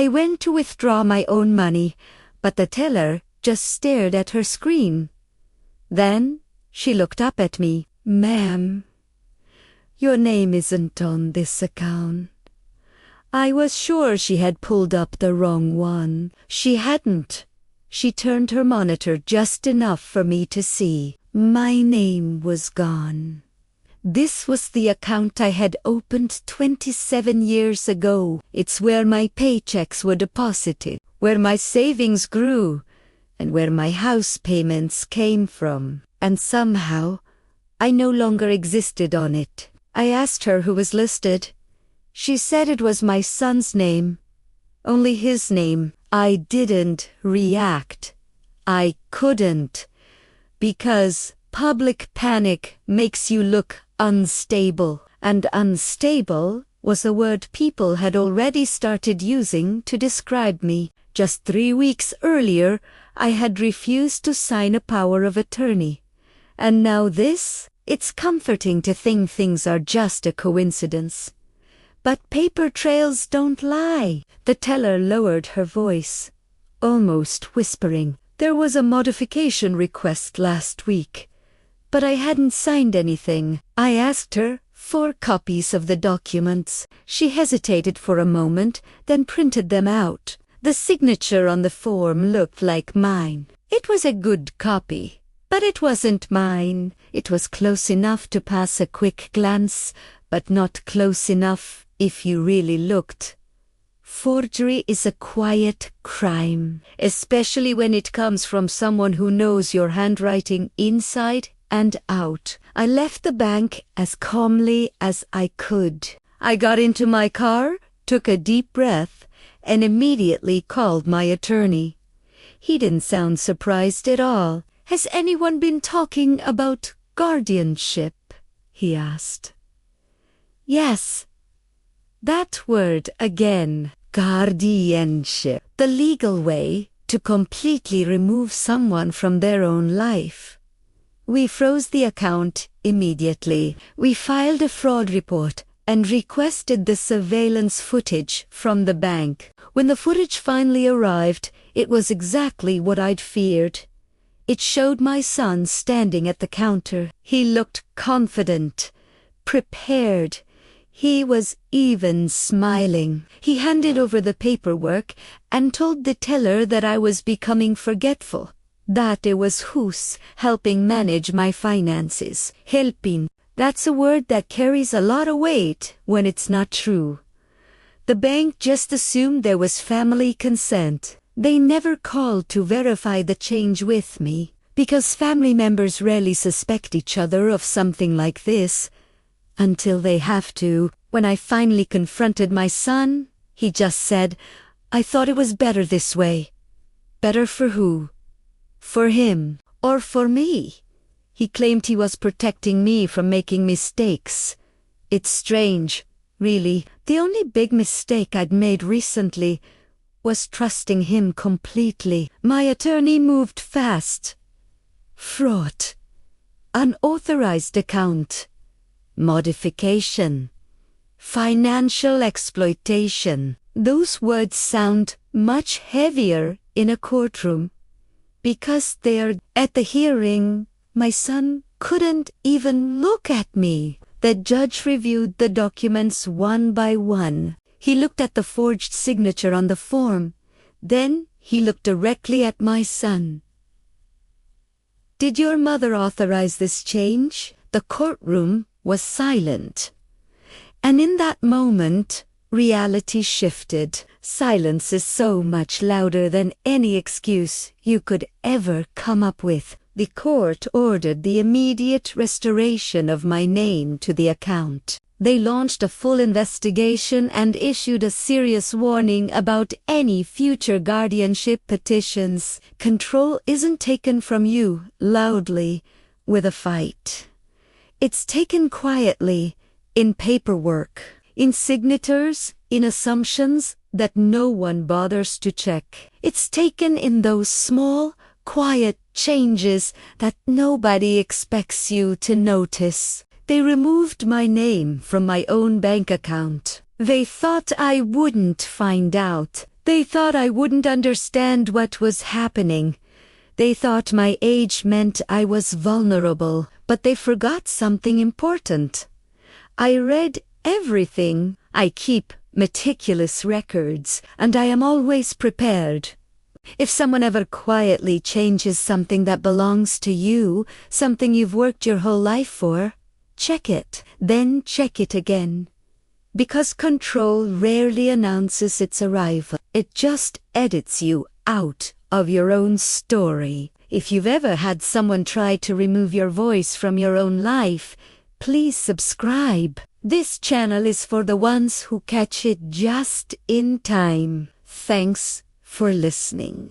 I went to withdraw my own money, but the teller just stared at her screen. Then she looked up at me. "Ma'am, your name isn't on this account." I was sure she had pulled up the wrong one. She hadn't. She turned her monitor just enough for me to see. My name was gone. This was the account I had opened 27 years ago. It's where my paychecks were deposited, where my savings grew, and where my house payments came from. And somehow, I no longer existed on it. I asked her who was listed. She said it was my son's name, only his name. I didn't react. I couldn't, because public panic makes you look unstable, and unstable was a word people had already started using to describe me. Just 3 weeks earlier, I had refused to sign a power of attorney. And now this? It's comforting to think things are just a coincidence. But paper trails don't lie. The teller lowered her voice, almost whispering. There was a modification request last week, but I hadn't signed anything. I asked her for copies of the documents. She hesitated for a moment, then printed them out. The signature on the form looked like mine. It was a good copy, but it wasn't mine. It was close enough to pass a quick glance, but not close enough if you really looked. Forgery is a quiet crime, especially when it comes from someone who knows your handwriting inside and out. I left the bank as calmly as I could. I got into my car, took a deep breath, and immediately called my attorney. He didn't sound surprised at all. "Has anyone been talking about guardianship?" he asked. "Yes. That word again. Guardianship. The legal way to completely remove someone from their own life." We froze the account immediately. We filed a fraud report and requested the surveillance footage from the bank. When the footage finally arrived, it was exactly what I'd feared. It showed my son standing at the counter. He looked confident, prepared. He was even smiling. He handed over the paperwork and told the teller that I was becoming forgetful, that it was Hus helping manage my finances. Helping, that's a word that carries a lot of weight when it's not true. The bank just assumed there was family consent. They never called to verify the change with me, because family members rarely suspect each other of something like this. Until they have to. When I finally confronted my son, he just said, "I thought it was better this way." Better for who? For him, or for me? He claimed he was protecting me from making mistakes. It's strange, really. The only big mistake I'd made recently was trusting him completely. My attorney moved fast. Fraud. Unauthorized account. Modification. Financial exploitation. Those words sound much heavier in a courtroom. Because they're at the hearing, my son couldn't even look at me. The judge reviewed the documents one by one. He looked at the forged signature on the form. Then he looked directly at my son. "Did your mother authorize this change?" The courtroom was silent. And in that moment, reality shifted. Silence is so much louder than any excuse you could ever come up with. The court ordered the immediate restoration of my name to the account. They launched a full investigation and issued a serious warning about any future guardianship petitions. Control isn't taken from you loudly with a fight. It's taken quietly, in paperwork, in signatures, in assumptions that no one bothers to check. It's taken in those small, quiet changes that nobody expects you to notice. They removed my name from my own bank account. They thought I wouldn't find out They thought I wouldn't understand what was happening. They thought my age meant I was vulnerable, but they forgot something important. I read everything. I keep meticulous records, and I am always prepared. If someone ever quietly changes something that belongs to you, something you've worked your whole life for, check it, then check it again. Because control rarely announces its arrival. It just edits you out of your own story. If you've ever had someone try to remove your voice from your own life, please subscribe. This channel is for the ones who catch it just in time. Thanks for listening.